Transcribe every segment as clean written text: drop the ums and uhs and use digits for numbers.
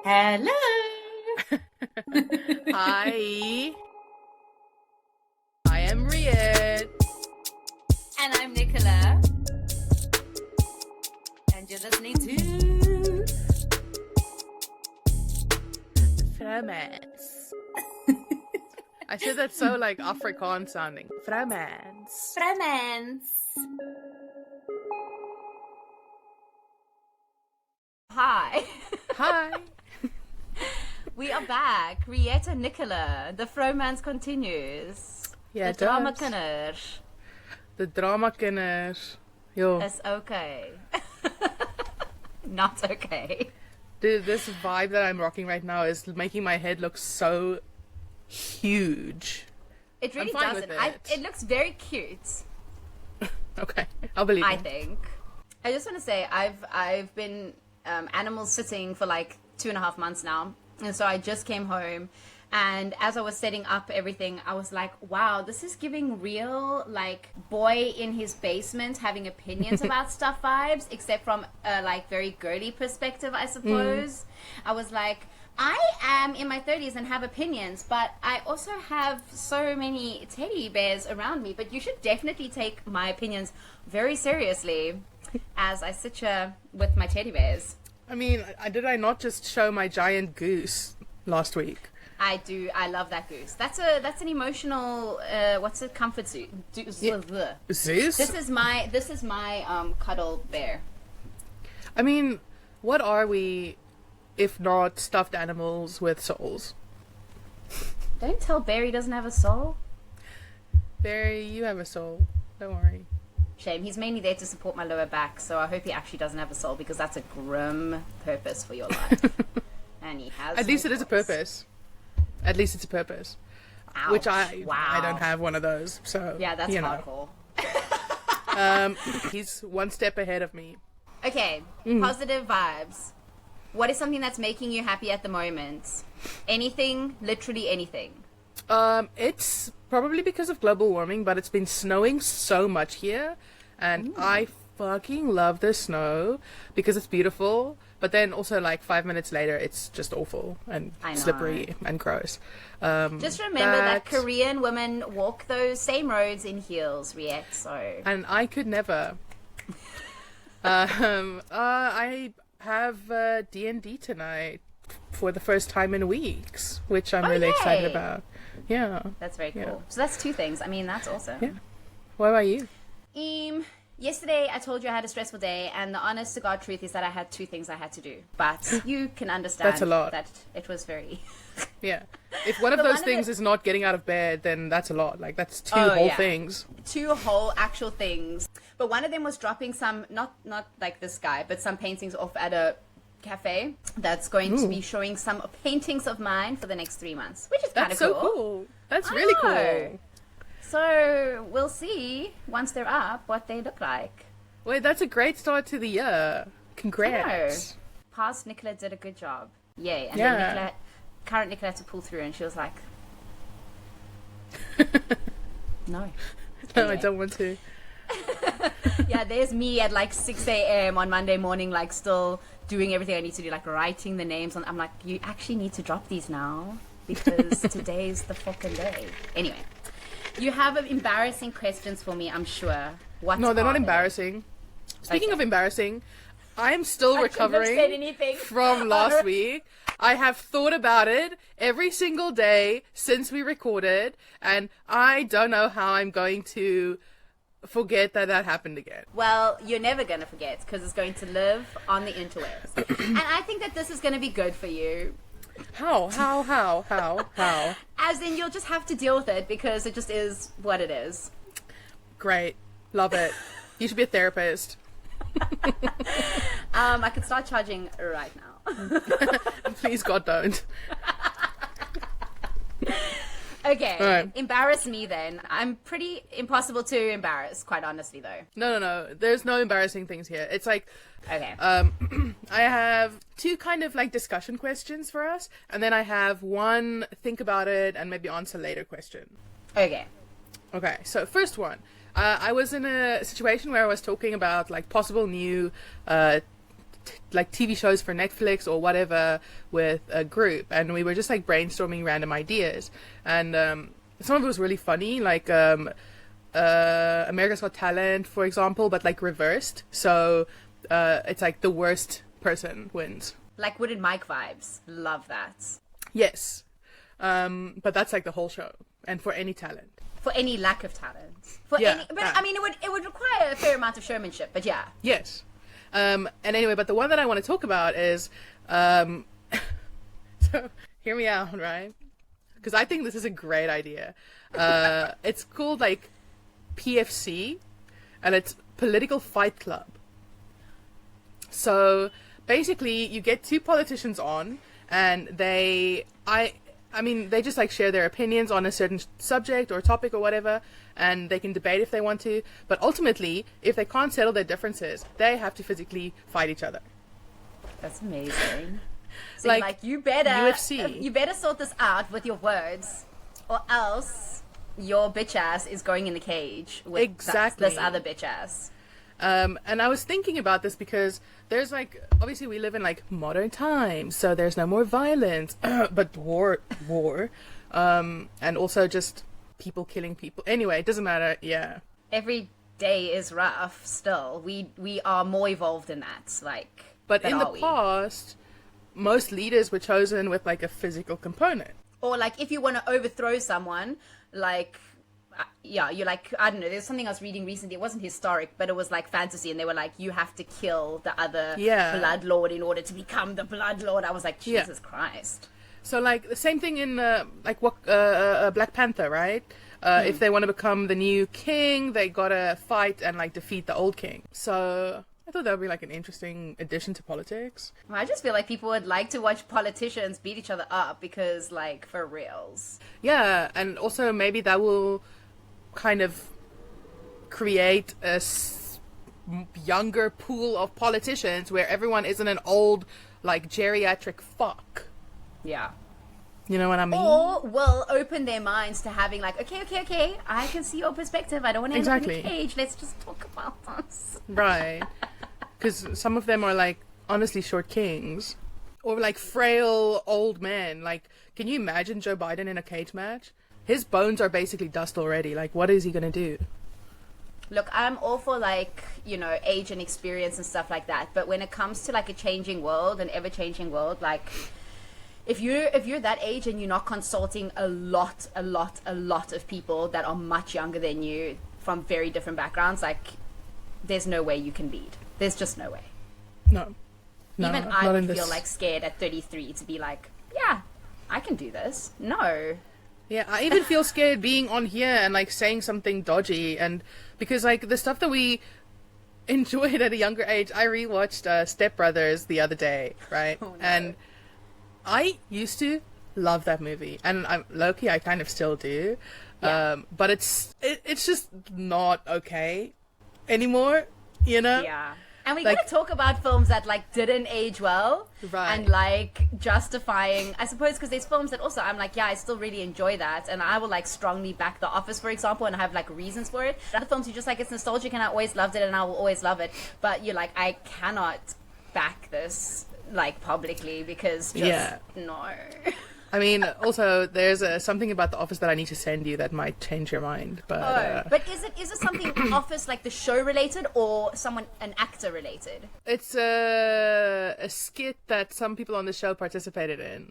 Hello. Hi. I am Riet. And I'm Nicola. And you're listening to Fromance. I said that so like Afrikaans sounding. Fromance. Fromance. Hi. Hi. We are back. Riet and Nicola. The fromance continues. Yeah, the drama kinders. The drama kinders. Yo. Is okay. Not okay. Dude, this vibe that I'm rocking right now is making my head look so huge. It really I'm fine doesn't. with it. It looks very cute. Okay, I'll believe I you. think. I just want to say I've been animal sitting for like 2.5 months now, and so I just came home, and as I was setting up everything, I was like, wow, this is giving real like boy in his basement having opinions about stuff vibes, except from a like very girly perspective, I suppose. I was like, I am in my 30s and have opinions, but I also have so many teddy bears around me, but you should definitely take my opinions very seriously as I sit here with my teddy bears. I mean, did I not just show my giant goose last week? I do. I love that goose. That's an emotional. What's it? Comfort suit. Zeus? This is my cuddle bear. I mean, what are we if not stuffed animals with souls? Don't tell Bear he doesn't have a soul. Barry, you have a soul. Don't worry. Shame. He's mainly there to support my lower back, so I hope he actually doesn't have a soul, because that's a grim purpose for your life. And he has. At least it is a purpose. purpose. At least it's a purpose. Ouch. Which I Wow. don't have one of those. So Yeah, that's you know. hardcore. He's one step ahead of me. Okay, positive vibes. What is something that's making you happy at the moment? Anything, literally anything. It's probably because of global warming, but it's been snowing so much here, and I fucking love the snow because it's beautiful. But then also, like 5 minutes later, it's just awful and I know. slippery and gross. Just remember that Korean women walk those same roads in heels, Riet, so... And I could never. I have D&D tonight for the first time in weeks, which I'm really excited yay. about. Yeah. That's very cool. Yeah. So that's two things. I mean, that's awesome. Yeah. What about you? Yesterday I told you I had a stressful day, and the honest to God truth is that I had two things I had to do. But you can understand That's a lot. that it was very... Yeah. If one of But those one of things the- is not getting out of bed, then that's a lot. Like, that's two Oh, whole yeah. things. two whole actual things. But one of them was dropping some, not like this guy, but some paintings off at a cafe that's going to be showing some paintings of mine for the next 3 months, which is kind That's of so cool. cool. That's I really know. cool. So we'll see once they're up what they look like. Wait, that's a great start to the year. Congrats. Past Nicola did a good job. Yay. And Yeah. then current Nicola had to pull through, and she was like, no. No, I Anyway. don't want to. Yeah, there's me at like 6 a.m. on Monday morning, like still doing everything I need to do, like writing the names on. I'm like, you actually need to drop these now because today's the fucking day. Anyway, you have embarrassing questions for me, I'm sure. What? No, they're not are they? embarrassing. Speaking Okay. of embarrassing, I am still I shouldn't have said recovering anything. from last week. I have thought about it every single day since we recorded, and I don't know how I'm going to forget that happened again. Well, you're never going to forget because it's going to live on the interwebs. And I think that this is going to be good for you. How? As in, you'll just have to deal with it because it just is what it is. Great. Love it. You should be a therapist. I could start charging right now. Please, God, don't. Okay, Alright. Embarrass me then. I'm pretty impossible to embarrass, quite honestly, though. No. There's no embarrassing things here. It's like, Okay. I have two kind of like discussion questions for us, and then I have one think about it and maybe answer later question. Okay. Okay, so first one. I was in a situation where I was talking about like possible new like TV shows for Netflix or whatever with a group, and we were just like brainstorming random ideas, and some of it was really funny, like America's Got Talent, for example, but like reversed. So it's like the worst person wins. Like Wooded Mike vibes. Love that. Yes. But that's like the whole show, and for any talent. For any lack of talent. I mean, it would require a fair amount of showmanship, but yeah. Yes. And anyway, but the one that I want to talk about is, so hear me out, right? Because I think this is a great idea. It's called like PFC, and it's Political Fight Club. So basically, you get two politicians on, and they just like share their opinions on a certain subject or topic or whatever, and they can debate if they want to. But ultimately, if they can't settle their differences, they have to physically fight each other. That's amazing. So like you better UFC. You better sort this out with your words, or else your bitch ass is going in the cage with this other bitch ass. And I was thinking about this because there's like, obviously we live in like modern times, so there's no more violence, but war, and also just people killing people. Anyway, it doesn't matter. Yeah. Every day is rough still. We are more evolved than that. Like, but in the past, most leaders were chosen with like a physical component. Or like if you want to overthrow someone, like, you're like, I don't know, there's something I was reading recently, it wasn't historic, but it was like fantasy, and they were like, you have to kill the other blood lord in order to become the blood lord. I was like, Jesus Christ. So like the same thing in Black Panther, right? If they want to become the new king, they gotta fight and like defeat the old king. So I thought that would be like an interesting addition to politics. I just feel like people would like to watch politicians beat each other up because, like, for reals. Yeah, and also maybe that will kind of create a younger pool of politicians where everyone isn't an old, like, geriatric fuck. Yeah. You know what I mean? Or will open their minds to having like, okay, I can see your perspective. I don't want to end up in a cage. Let's just talk about this. Right. Because some of them are like, honestly, short kings. Or like frail old men. Like, can you imagine Joe Biden in a cage match? His bones are basically dust already. Like, what is he going to do? Look, I'm all for like, you know, age and experience and stuff like that. But when it comes to like a changing world, an ever-changing world, like... If you're that age and you're not consulting a lot of people that are much younger than you from very different backgrounds, like, there's no way you can lead. There's just no way. No, even I would feel like scared at 33 to be like, yeah, I can do this. No. Yeah, I even feel scared being on here and like saying something dodgy, and because like the stuff that we enjoyed at a younger age, I rewatched Step Brothers the other day, right? Oh, no. And I used to love that movie, and I'm low-key, I kind of still do. Yeah. But it's just not okay anymore, you know? Yeah. And we like, gotta talk about films that like didn't age well, right? And like justifying, I suppose, because there's films that also I'm like, yeah, I still really enjoy that, and I will like strongly back The Office, for example, and I have like reasons for it. Other films you just like, it's nostalgic, and I always loved it, and I will always love it. But you're like, I cannot back this like publicly because no. I mean, also there's something about The Office that I need to send you that might change your mind. But but is it something Office like the show related or an actor related? It's a skit that some people on the show participated in.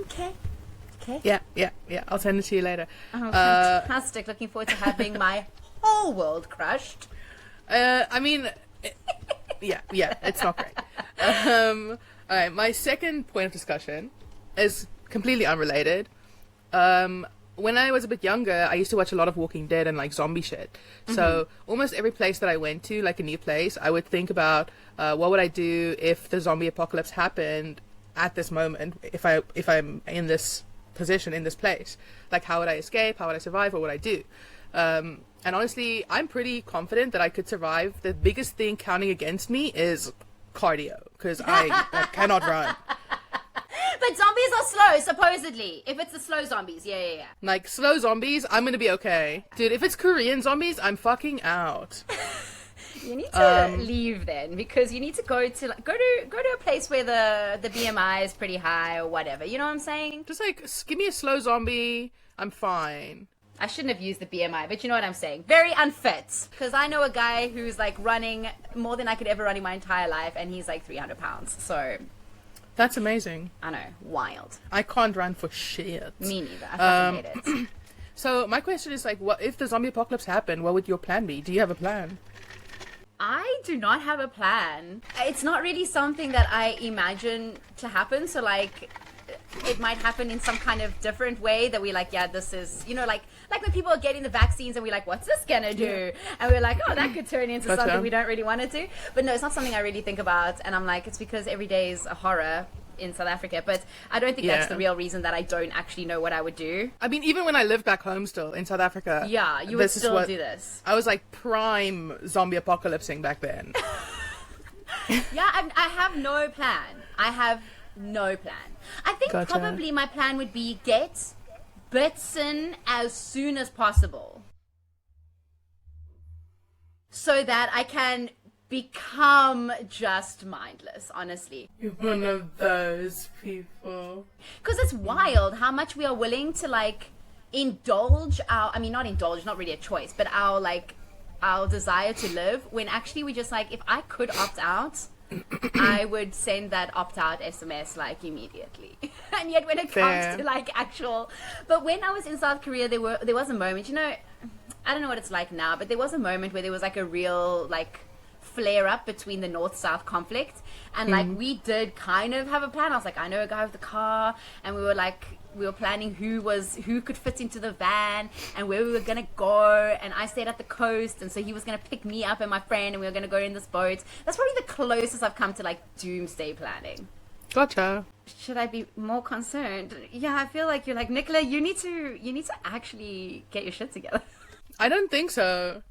Okay. Yeah. I'll send it to you later. Oh, fantastic! Looking forward to having my whole world crushed. I mean. Yeah, it's not great. Alright, my second point of discussion is completely unrelated. When I was a bit younger, I used to watch a lot of Walking Dead and like zombie shit. So almost every place that I went to, like a new place, I would think about what would I do if the zombie apocalypse happened at this moment, if I'm in this position, in this place. Like, how would I escape? How would I survive? What would I do? And honestly, I'm pretty confident that I could survive. The biggest thing counting against me is cardio, because I cannot run. But zombies are slow, supposedly. If it's the slow zombies, yeah. Like, slow zombies, I'm gonna be okay. Dude, if it's Korean zombies, I'm fucking out. You need to leave then, because you need to go to a place where the BMI is pretty high or whatever. You know what I'm saying? Just like, give me a slow zombie. I'm fine. I shouldn't have used the BMI, but you know what I'm saying. Very unfit. Because I know a guy who's like running more than I could ever run in my entire life, and he's like 300 pounds. So that's amazing. I know, wild. I can't run for shit. Me neither. I fucking hate it. So my question is like, what if the zombie apocalypse happened? What would your plan be? Do you have a plan? I do not have a plan. It's not really something that I imagine to happen. So like, it might happen in some kind of different way that we like, yeah, this is, you know, like when people are getting the vaccines and we're like, what's this gonna do? And we're like, oh, that could turn into something we don't really want it to. But no, it's not something I really think about. And I'm like, it's because every day is a horror in South Africa, but I don't think that's the real reason that I don't actually know what I would do. I mean, even when I lived back home still in South Africa, yeah, you would still do this. I was like prime zombie apocalypsing back then. Yeah, I have no plan. I have no plan. I think probably my plan would be get bitten as soon as possible so that I can become just mindless, honestly. You're one of those people. Because it's wild how much we are willing to like indulge our, I mean, not indulge, not really a choice, but our desire to live, when actually we just like, if I could opt out, I would send that opt-out SMS like immediately. And yet when it comes to like actual, but when I was in South Korea, there was a moment, you know, I don't know what it's like now, but there was a moment where there was like a real like flare up between the north-south conflict, and like we did kind of have a plan. I was like, I know a guy with a car, and we were planning who could fit into the van and where we were gonna go, and I stayed at the coast, and so he was gonna pick me up and my friend, and we were gonna go in this boat. That's probably the closest I've come to like doomsday planning. Gotcha. Should I be more concerned? Yeah, I feel like you're like, Nicola, you need to actually get your shit together. I don't think so.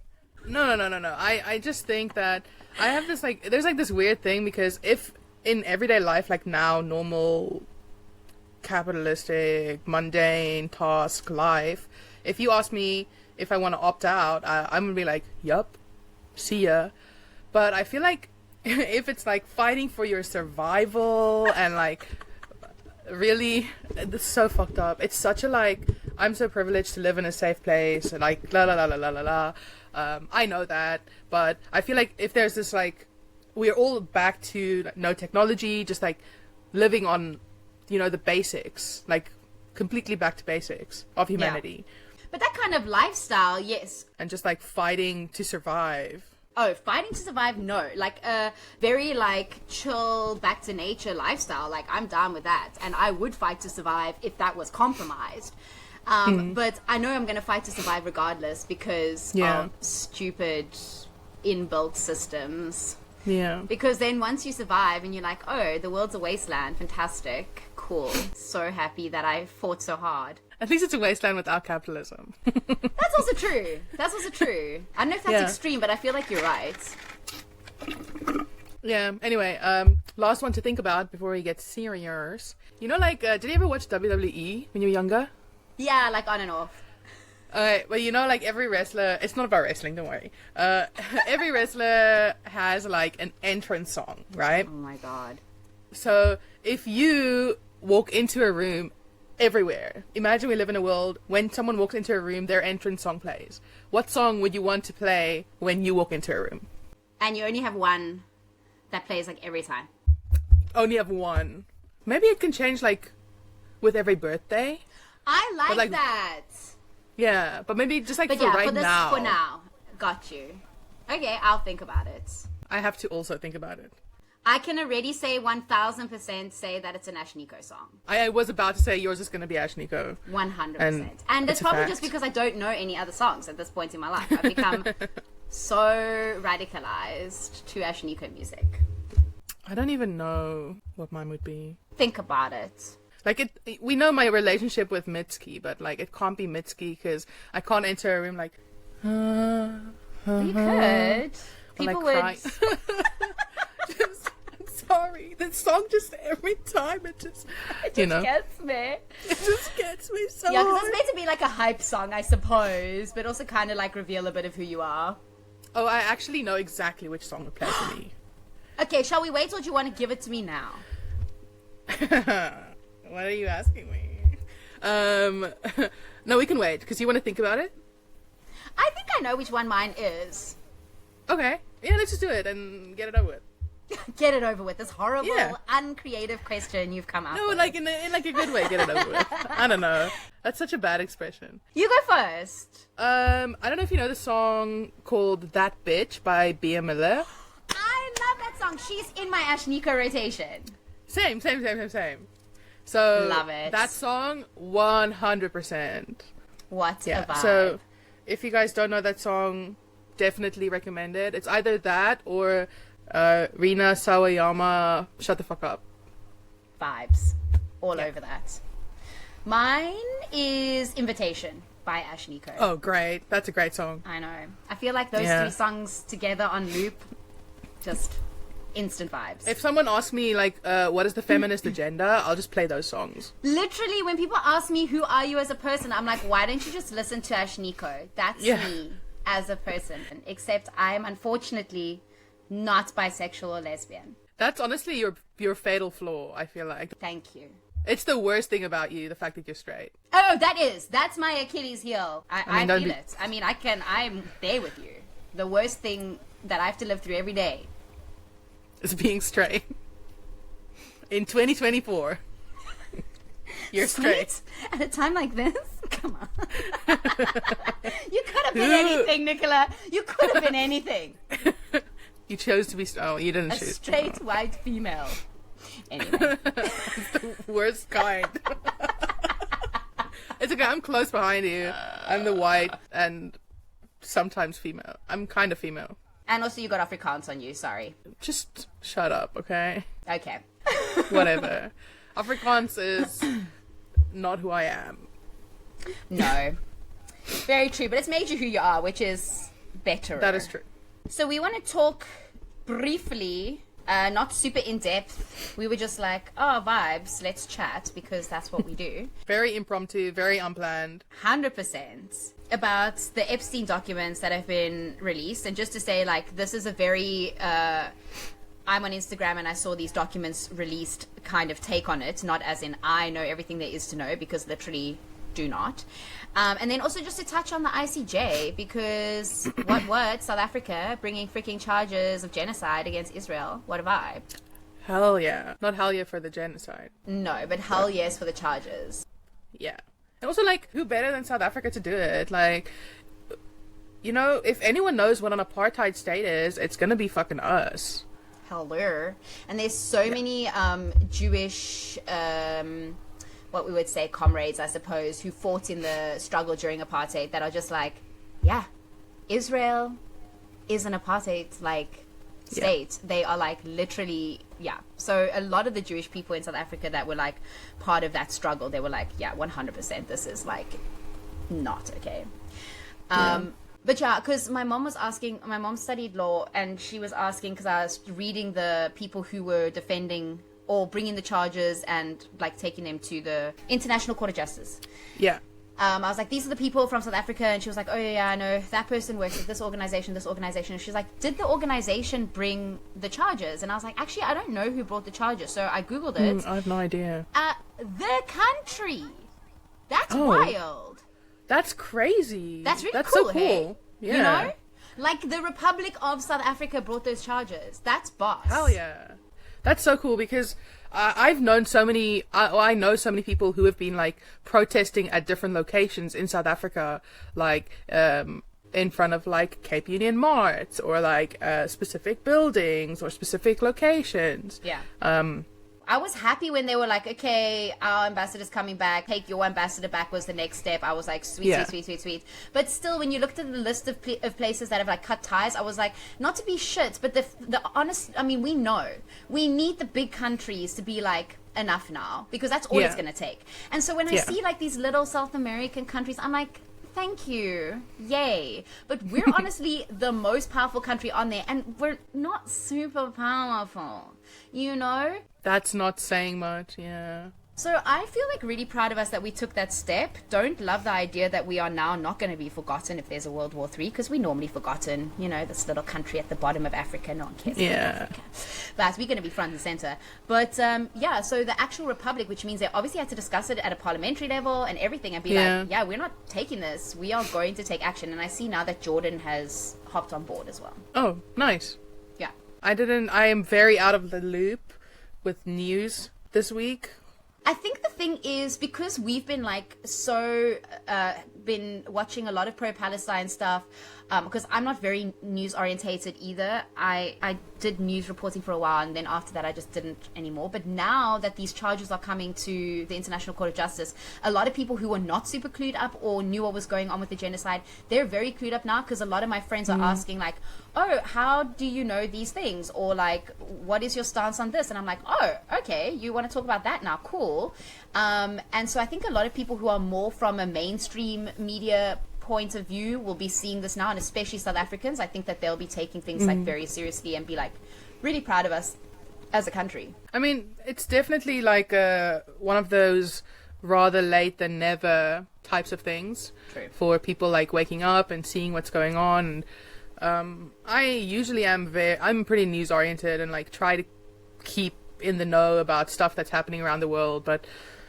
No. I just think that I have this like, there's like this weird thing, because if in everyday life, like now, normal capitalistic, mundane task life, if you ask me if I want to opt out, I'm gonna be like, yup, see ya. But I feel like if it's like fighting for your survival and like really, it's so fucked up. It's such a like, I'm so privileged to live in a safe place and like la la la la la la la. I know that, but I feel like if there's this like, we're all back to like, no technology, just like living on, you know, the basics, like completely back to basics of humanity. Yeah. But that kind of lifestyle, yes. And just like fighting to survive. Oh, fighting to survive, no. Like a very like chill, back to nature lifestyle. Like I'm down with that, and I would fight to survive if that was compromised. But I know I'm going to fight to survive regardless because of stupid inbuilt systems. Yeah. Because then once you survive and you're like, oh, the world's a wasteland, fantastic, cool, so happy that I fought so hard. At least it's a wasteland without capitalism. That's also true. I don't know if that's extreme, but I feel like you're right. Yeah, anyway, last one to think about before we get serious. You know, like, did you ever watch WWE when you were younger? Yeah, like on and off. Alright, well, you know, like every wrestler, it's not about wrestling, don't worry. Every wrestler has like an entrance song, right? Oh my god. So if you walk into a room everywhere, imagine we live in a world when someone walks into a room, their entrance song plays. What song would you want to play when you walk into a room? And you only have one that plays like every time. Only have one. Maybe it can change like with every birthday. I like that. Yeah, but maybe just like for now. Got you. Okay, I'll think about it. I have to also think about it. I can already say 1000% say that it's an Ashniko song. I was about to say yours is going to be Ashniko. 100%. And it's probably just because I don't know any other songs at this point in my life. I've become so radicalized to Ashniko music. I don't even know what mine would be. Think about it. Like, we know my relationship with Mitski, but, like, it can't be Mitski because I can't enter a room like... You could. People would... I'm sorry. The song just, every time, it just gets me. It just gets me so Yeah, because it's meant to be like a hype song, I suppose, but also kind of, like, reveal a bit of who you are. Oh, I actually know exactly which song to play for me. Okay, shall we wait or do you want to give it to me now? What are you asking me? No, we can wait, because you want to think about it? I think I know which one mine is. Okay. Yeah, let's just do it and get it over with. Get it over with. This horrible, Yeah. uncreative question you've come up No, with. like in like a good way, get it over with. I don't know. That's such a bad expression. You go first. I don't know if you know the song called That Bitch by Bia Miller. I love that song. She's in my Ashniko rotation. Same. So Love it. That song, 100%. What a vibe. So if you guys don't know that song, definitely recommend it. It's either that or Rina Sawayama, Shut the Fuck Up. Vibes. All over that. Mine is Invitation by Ashniko. Oh, great. That's a great song. I know. I feel like those three songs together on loop, just instant vibes. If someone asks me, like, what is the feminist agenda, I'll just play those songs. Literally, when people ask me, who are you as a person? I'm like, why don't you just listen to Ashniko? That's me as a person. Except I'm unfortunately not bisexual or lesbian. That's honestly your fatal flaw, I feel like. Thank you. It's the worst thing about you, the fact that you're straight. Oh, that's my Achilles heel. I don't feel be- it. I mean, I'm there with you. The worst thing that I have to live through every day. It's being straight. In 2024. You're straight. At a time like this? Come on. You could have been anything, Nicola. You could have been anything. You chose to be... Oh, you didn't A choose. straight white female. Anyway. It's the worst kind. It's okay, I'm close behind you. I'm the white and sometimes female. I'm kind of female. And also you got Afrikaans on you, sorry. Just shut up, okay? Okay. Whatever. Afrikaans is not who I am. No. Very true, but it's made you who you are, which is better. That is true. So we want to talk briefly, not super in depth. We were just like, oh, vibes, let's chat, because that's what we do. Very impromptu, very unplanned. 100% about the Epstein documents that have been released. And just to say, like, this is a very I'm on Instagram and I saw these documents released kind of take on it, not as in I know everything there is to know, because literally do not. And then also just to touch on the ICJ, because what South Africa bringing freaking charges of genocide against Israel. What a vibe. Hell yeah. Not hell yeah for the genocide. No, but hell yes for the charges. Yeah. And also, like, who better than South Africa to do it? Like, you know, if anyone knows what an apartheid state is, it's gonna be fucking us. Hello. And there's so many Jewish, what we would say comrades, I suppose, who fought in the struggle during apartheid that are just like, yeah, Israel is an apartheid, like, state. Yeah. They are, like, literally, yeah. So a lot of the Jewish people in South Africa that were, like, part of that struggle, they were like, yeah, 100%, this is, like, not okay. But yeah, because my mom studied law, and she was asking, because I was reading the people who were defending or bringing the charges and, like, taking them to the International Court of Justice. Yeah. I was like, these are the people from South Africa, and she was like, oh yeah, I know, that person works with this organization, and she's like, did the organization bring the charges? And I was like, actually, I don't know who brought the charges, so I googled it. I have no idea. The country. That's wild. That's crazy. That's really That's cool, so cool. hey? Yeah. You know? Like, the Republic of South Africa brought those charges. That's boss. Hell yeah. That's so cool, because I've known so many, I know so many people who have been, like, protesting at different locations in South Africa, like, in front of, like, Cape Union Mart, or, like, specific buildings, or specific locations. Yeah. I was happy when they were like, okay, our ambassador's coming back, take your ambassador back was the next step. I was like, sweet. But still, when you looked at the list of places that have, like, cut ties, I was like, not to be shit, but the honest, I mean, we know. We need the big countries to be like, enough now, because that's all it's going to take. And so when I see, like, these little South American countries, I'm like, thank you. Yay. But we're honestly the most powerful country on there, and we're not super powerful, you know? That's not saying much, yeah. So I feel like really proud of us that we took that step. Don't love the idea that we are now not going to be forgotten if there's a World War III, because we're normally forgotten. You know, this little country at the bottom of Africa, no one cares about Africa. But we're going to be front and center. But yeah, so the actual republic, which means they obviously had to discuss it at a parliamentary level and everything and be like, yeah, we're not taking this. We are going to take action. And I see now that Jordan has hopped on board as well. Oh, nice. Yeah. I am very out of the loop with news this week. I think the thing is, because we've been like been watching a lot of pro-Palestine stuff, because I'm not very news orientated either. I did news reporting for a while, and then after that I just didn't anymore. But now that these charges are coming to the International Court of Justice, a lot of people who were not super clued up or knew what was going on with the genocide, they're very clued up now, because a lot of my friends are asking like, oh, how do you know these things? Or like, what is your stance on this? And I'm like, oh, okay, you want to talk about that now, cool. And so I think a lot of people who are more from a mainstream media point of view will be seeing this now, and especially South Africans. I think that they'll be taking things like very seriously and be like really proud of us as a country. I mean, it's definitely like one of those rather late than never types of things. True. For people like waking up and seeing what's going on. I usually I'm pretty news oriented and like try to keep in the know about stuff that's happening around the world, but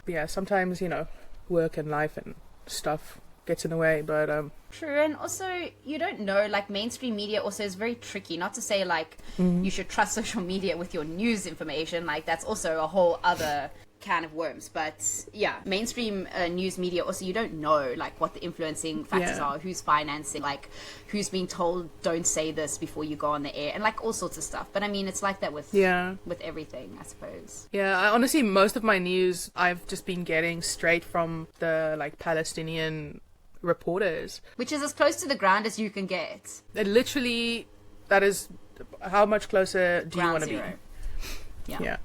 yeah, sometimes, you know, work and life and stuff gets in the way, but True. And also, you don't know, like, mainstream media also is very tricky. Not to say like you should trust social media with your news information, like that's also a whole other can of worms. But yeah, mainstream news media also, you don't know like what the influencing factors are, who's financing, like who's being told don't say this before you go on the air, and like all sorts of stuff. But I mean, it's like that with everything, I suppose. Honestly, most of my news I've just been getting straight from the like Palestinian reporters, which is as close to the ground as you can get. It literally, that is, how much closer do you want to be? Yeah.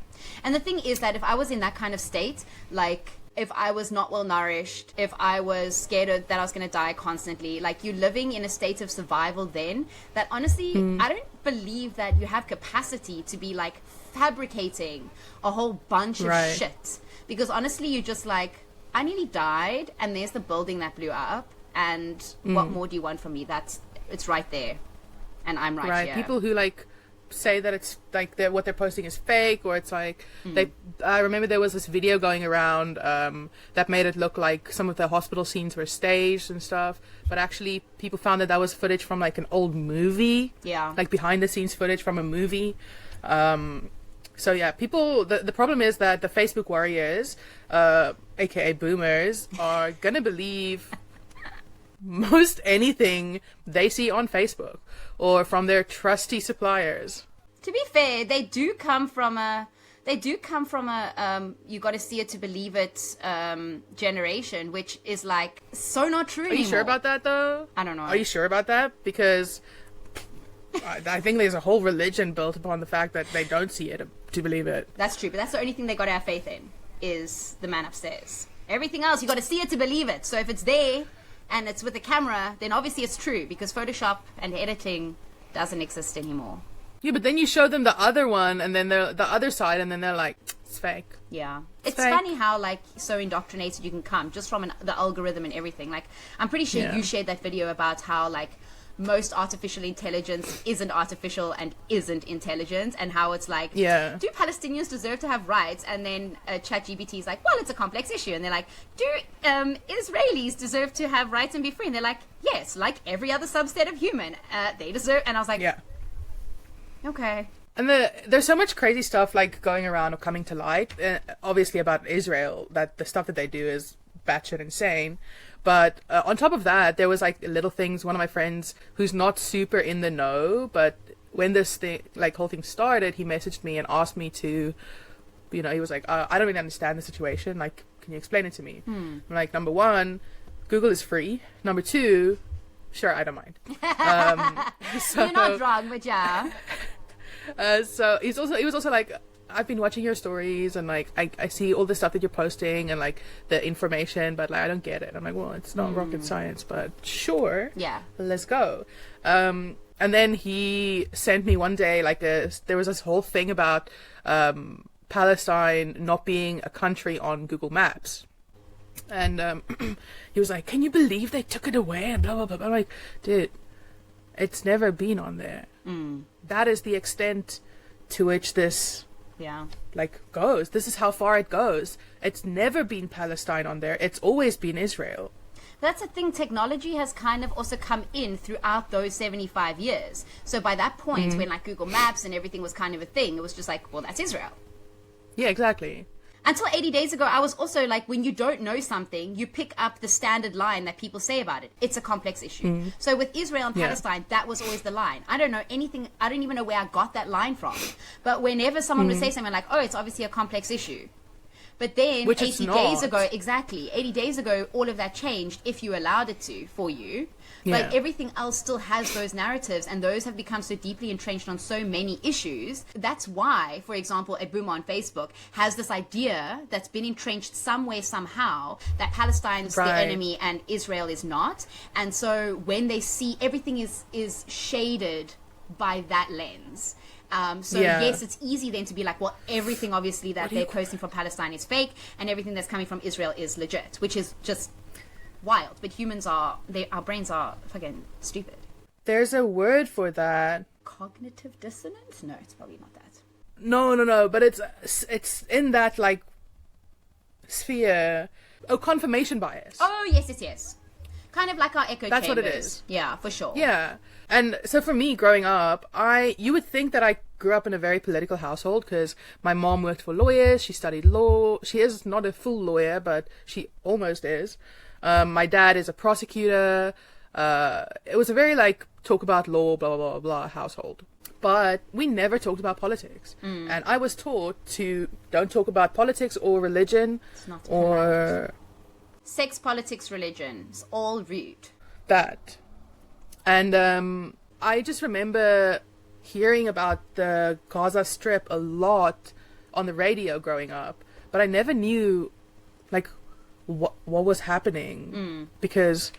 And the thing is that if I was in that kind of state, like if I was not well nourished, if I was scared that I was going to die constantly, like you're living in a state of survival then, that honestly, I don't believe that you have capacity to be like fabricating a whole bunch of shit. Because honestly, you're just like, I nearly died and there's the building that blew up, and what more do you want from me? It's right there. And I'm right here. People who like say that it's like what they're posting is fake, or it's like I remember there was this video going around that made it look like some of the hospital scenes were staged and stuff, but actually people found that was footage from like an old movie, like behind the scenes footage from a movie. So yeah, people, the problem is that the Facebook warriors, aka boomers, are gonna believe most anything they see on Facebook or from their trusty suppliers. To be fair, they do come from a you got to see it to believe it generation, which is like so not true anymore. Are you sure about that though? I don't know. Are you sure about that? Because I think there's a whole religion built upon the fact that they don't see it to believe it. That's true, but that's the only thing they got to have faith in, is the man upstairs. Everything else, you got to see it to believe it. So if it's there and it's with the camera, then obviously it's true, because Photoshop and editing doesn't exist anymore. Yeah, but then you show them the other one, and then the other side, and then they're like, it's fake. Yeah. It's fake. Funny how, like, so indoctrinated you can come just from the algorithm and everything. Like, I'm pretty sure you shared that video about how, like, most artificial intelligence isn't artificial and isn't intelligent, and how it's like, do Palestinians deserve to have rights? And then ChatGPT is like, well, it's a complex issue. And they're like, do Israelis deserve to have rights and be free? And they're like, yes, like every other subset of human, they deserve. And I was like, okay. And there's so much crazy stuff like going around or coming to light, obviously about Israel, that the stuff that they do is batshit insane. But on top of that, there was like little things. One of my friends who's not super in the know, but when this thing, like whole thing started, he messaged me and asked me to, you know, he was like, I don't really understand the situation. Like, can you explain it to me? I'm like, number one, Google is free. Number two, sure, I don't mind. So, you're not wrong, but yeah. So he was also like, I've been watching your stories, and like I see all the stuff that you're posting and like the information, but like I don't get it. I'm like, well, it's not rocket science, but sure, let's go. And then he sent me one day like there was this whole thing about Palestine not being a country on Google Maps. And he was like, can you believe they took it away? And blah, blah, blah. I'm like, dude, it's never been on there. That is the extent to which this goes. This is how far it goes. It's never been Palestine on there. It's always been Israel. That's the thing. Technology has kind of also come in throughout those 75 years. So by that point, when like Google Maps and everything was kind of a thing, it was just like, well, that's Israel. Yeah, exactly. Until 80 days ago, I was also like, when you don't know something, you pick up the standard line that people say about it. It's a complex issue. So with Israel and Palestine, that was always the line. I don't know anything. I don't even know where I got that line from. But whenever someone would say something like, oh, it's obviously a complex issue. But then 80 days ago, 80 days ago, all of that changed if you allowed it to for you. But everything else still has those narratives, and those have become so deeply entrenched on so many issues. That's why, for example, a boomer on Facebook has this idea that's been entrenched somewhere, somehow, that Palestine's the enemy and Israel is not. And so when they see everything is shaded by that lens. Yes, it's easy then to be like, well, everything obviously that they're posting from Palestine is fake, and everything that's coming from Israel is legit, which is just wild. But our brains are fucking stupid. There's a word for that. Cognitive dissonance? No, it's probably not that. No, but it's in that like sphere. Oh, confirmation bias. Oh, yes. Kind of like our echo chambers. That's what it is. Yeah, for sure. Yeah. And so for me, growing up, you would think that I grew up in a very political household because my mom worked for lawyers. She studied law. She is not a full lawyer, but she almost is. My dad is a prosecutor. It was a very like talk about law, blah, blah, blah, blah household. But we never talked about politics. And I was taught to don't talk about politics or religion or... Sex, politics, religion. It's all rude. That. And I just remember hearing about the Gaza Strip a lot on the radio growing up, but I never knew like what was happening because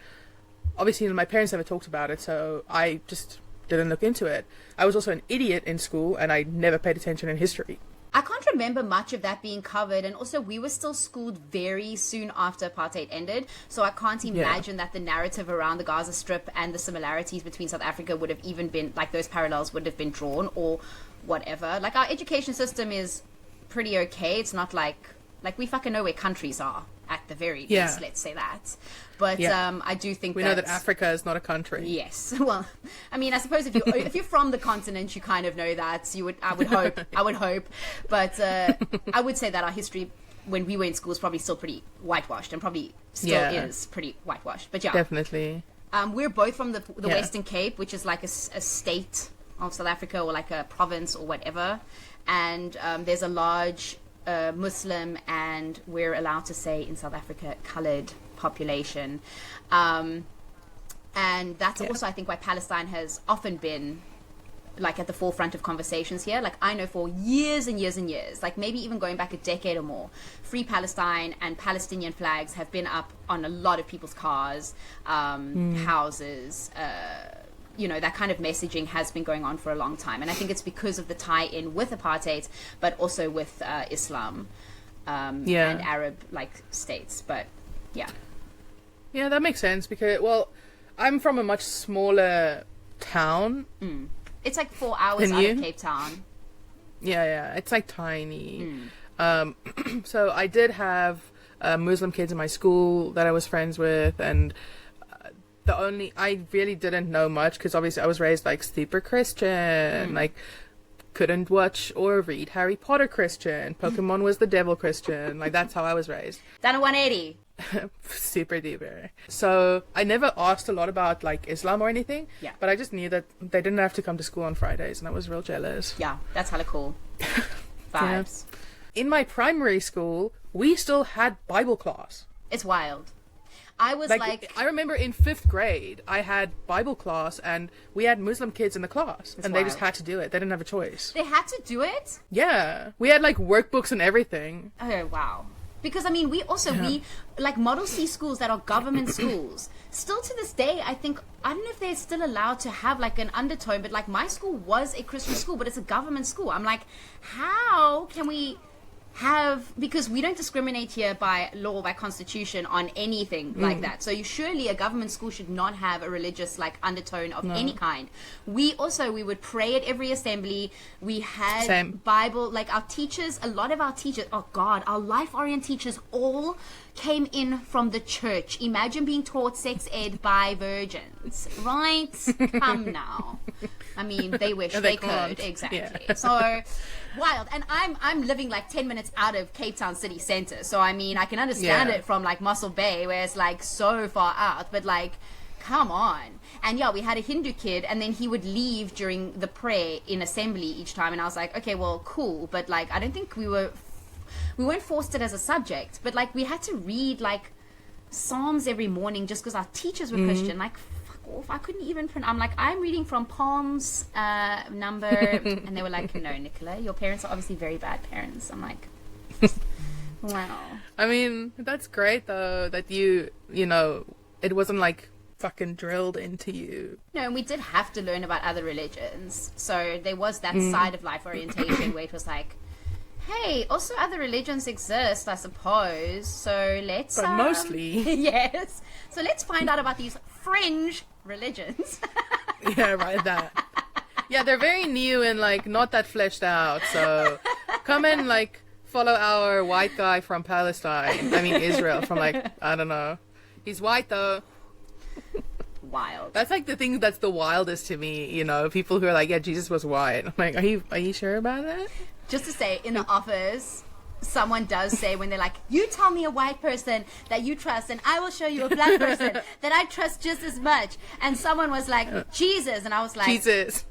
obviously my parents never talked about it, so I just didn't look into it. I was also an idiot in school and I never paid attention in history. I can't remember much of that being covered, and also we were still schooled very soon after apartheid ended, so I can't imagine that the narrative around the Gaza Strip and the similarities between South Africa would have even been, like those parallels would have been drawn or whatever. Like our education system is pretty okay. It's not like we fucking know where countries are at the very least, let's say that. But I do think we know that Africa is not a country. Yes. Well, I mean, I suppose if you're from the continent, you kind of know that. I would hope. But I would say that our history when we were in school is probably still pretty whitewashed, and probably still is pretty whitewashed. But yeah, definitely. We're both from the Western Cape, which is like a state of South Africa or like a province or whatever. And there's a large Muslim, and we're allowed to say in South Africa, coloured population. And that's also, I think, why Palestine has often been like at the forefront of conversations here. Like I know for years and years and years, like maybe even going back a decade or more, Free Palestine and Palestinian flags have been up on a lot of people's cars, houses, that kind of messaging has been going on for a long time. And I think it's because of the tie-in with apartheid, but also with Islam and Arab like states. But yeah, that makes sense because, well, I'm from a much smaller town. It's like 4 hours out of Cape Town. Yeah, it's like tiny. So I did have Muslim kids in my school that I was friends with, and I really didn't know much because obviously I was raised like super Christian, like couldn't watch or read Harry Potter Christian, Pokemon was the devil Christian, like that's how I was raised. Done a 180. Super duper. So I never asked a lot about like Islam or anything, but I just knew that they didn't have to come to school on Fridays, and I was real jealous. Yeah, that's hella cool. Vibes. In my primary school, we still had Bible class. It's wild. I was like I remember in 5th grade, I had Bible class, and we had Muslim kids in the class, and they just had to do it. They didn't have a choice. They had to do it? Yeah. We had like workbooks and everything. Oh, wow. Because, I mean, we like Model C schools that are government schools, still to this day, I think, I don't know if they're still allowed to have like an undertone, but like my school was a Christian school, but it's a government school. I'm like, how can we have, because we don't discriminate here by law, by constitution, on anything like that. So surely a government school should not have a religious like undertone of any kind. We would pray at every assembly. We had Bible, like our teachers, a lot of our teachers, oh God, our life orient teachers all came in from the church. Imagine being taught sex ed by virgins, right? Come now. I mean, they wish they could. Exactly. Yeah. So wild. And I'm living like 10 minutes out of Cape Town city center. So I mean, I can understand it from like Mossel Bay, where it's like so far out, but like, come on. And yeah, we had a Hindu kid, and then he would leave during the prayer in assembly each time. And I was like, okay, well, cool. But like, I don't think we weren't forced it as a subject, but like we had to read like Psalms every morning just because our teachers were Christian. Like, fuck off. I couldn't even I'm like, I'm reading from Palms number, and they were like, no, Nicola, your parents are obviously very bad parents. I'm like, wow. I mean, that's great though, that you know, it wasn't like fucking drilled into you. No, and we did have to learn about other religions. So there was that side of life orientation where it was like, hey, also other religions exist, I suppose. So let's... But mostly. Yes. So let's find out about these fringe religions. Yeah, right, that. Yeah, they're very new and, like, not that fleshed out. So come and, like, follow our white guy from Palestine. I mean, Israel, from, like, I don't know. He's white, though. Wild. That's, like, the thing that's the wildest to me, you know? People who are like, yeah, Jesus was white. I'm like, are you sure about that? Just to say, in the office, someone does say when they're like, you tell me a white person that you trust, and I will show you a black person that I trust just as much. And someone was like, Jesus. And I was like... Jesus.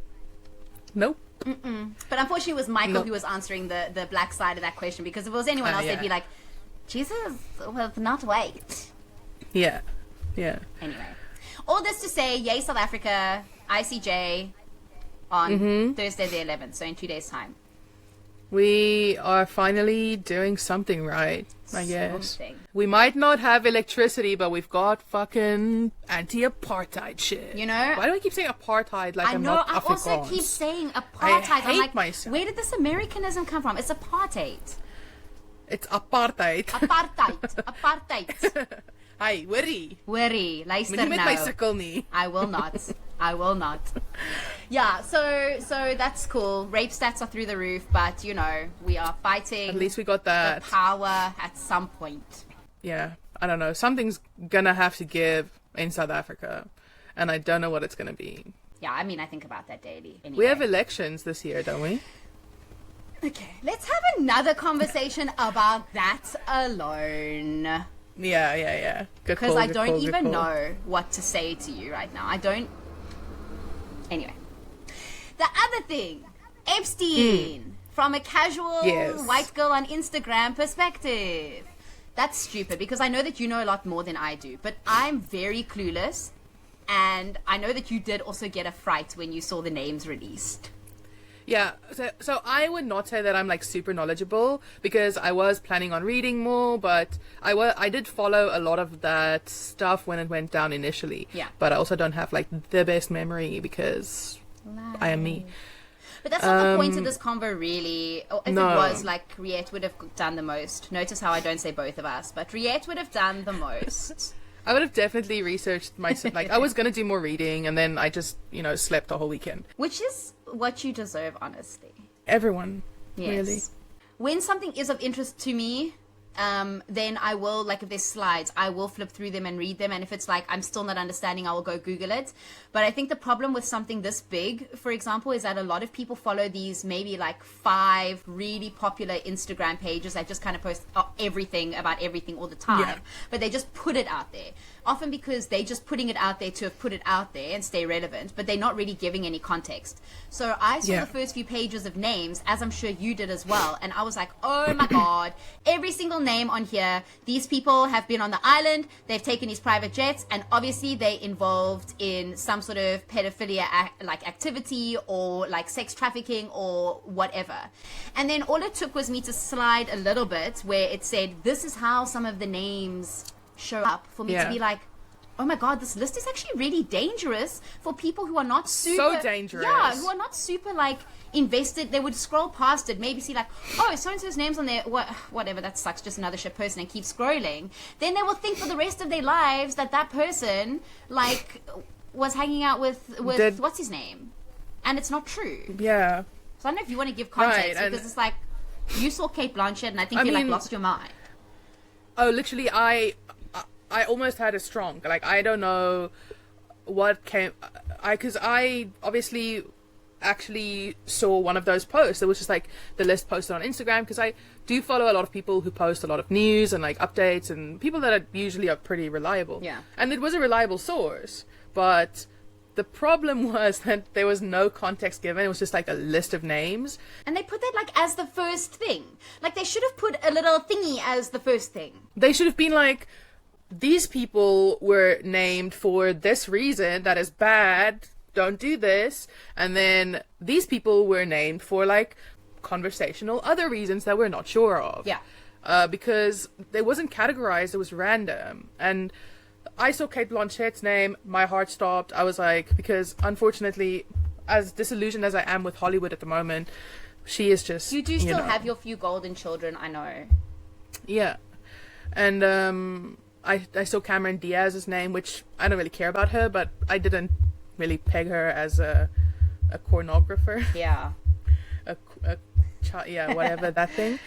Nope. Mm-mm. But unfortunately, it was Michael who was answering the black side of that question, because if it was anyone else, they'd be like, Jesus was not white. Yeah. Yeah. Anyway. All this to say, yay South Africa, ICJ on Thursday the 11th, so in 2 days' time. We are finally doing something right, I guess. We might not have electricity, but we've got fucking anti-apartheid shit. You know? Why do I keep saying apartheid like I'm not Afrikaans? I also keep saying apartheid. I hate I'm like, myself. Where did this Americanism come from? It's apartheid. It's apartheid. Apartheid. Hi, worry. Luister Moet jy met nou. my sukkel nie. I will not. Yeah, so that's cool. Rape stats are through the roof, but you know, we are fighting. At least we got that. The power at some point. Yeah, I don't know. Something's gonna have to give in South Africa, and I don't know what it's gonna be. Yeah, I mean, I think about that daily. Anyway. We have elections this year, don't we? Okay, let's have another conversation about that alone. Yeah. Because I don't even know what to say to you right now. I don't. Anyway. The other thing, Epstein, from a casual white girl on Instagram perspective. That's stupid, because I know that you know a lot more than I do, but I'm very clueless, and I know that you did also get a fright when you saw the names released. Yeah, so I would not say that I'm like super knowledgeable, because I was planning on reading more, but I did follow a lot of that stuff when it went down initially. Yeah. But I also don't have like the best memory, because I am me. But that's not the point of this convo, really. Or if it was, like, Riette would have done the most. Notice how I don't say both of us, but Riette would have done the most. I would have definitely researched myself. Like, I was going to do more reading, and then I just, slept the whole weekend. Which is what you deserve, honestly. Everyone, yes. Really. When something is of interest to me, then I will, like, if there's slides, I will flip through them and read them. And if it's like I'm still not understanding, I will go Google it. But I think the problem with something this big, for example, is that a lot of people follow these maybe like 5 really popular Instagram pages that just kind of post everything about everything all the time. Yeah. But they just put it out there. Often because they're just putting it out there to have put it out there and stay relevant, but they're not really giving any context. So I saw the first few pages of names, as I'm sure you did as well, and I was like, oh my god, every single name on here, these people have been on the island, they've taken these private jets, and obviously they involved in some sort of pedophilia like activity or like sex trafficking or whatever. And then all it took was me to slide a little bit where it said, this is how some of the names show up, for me to be like, oh my God, this list is actually really dangerous for people who are not super... So dangerous. Yeah, who are not super, like, invested. They would scroll past it, maybe see, like, oh, so-and-so's name's on there. Whatever, that sucks, just another shit person, and keep scrolling. Then they will think for the rest of their lives that that person, like, was hanging out with what's his name? And it's not true. Yeah. So I don't know if you want to give context, Right, because it's like, you saw Kate Blanchett, and I think I like, mean, lost your mind. Oh, literally, I almost had a strong, like, I don't know what came, because I obviously actually saw one of those posts. It was just like the list posted on Instagram, because I do follow a lot of people who post a lot of news and like updates, and people that usually are pretty reliable. Yeah. And it was a reliable source, but the problem was that there was no context given. It was just like a list of names. And they put that like as the first thing. Like they should have put a little thingy as the first thing. They should have been like, these people were named for this reason that is bad, don't do this. And then these people were named for like conversational other reasons that we're not sure of. Yeah. Because it wasn't categorized, it was random. And I saw Kate Blanchett's name, my heart stopped. I was like, because unfortunately, as disillusioned as I am with Hollywood at the moment, she is just... You do still have your few golden children, I know. Yeah. And I saw Cameron Diaz's name, which I don't really care about her, but I didn't really peg her as a pornographer. Yeah. Yeah, whatever, that thing.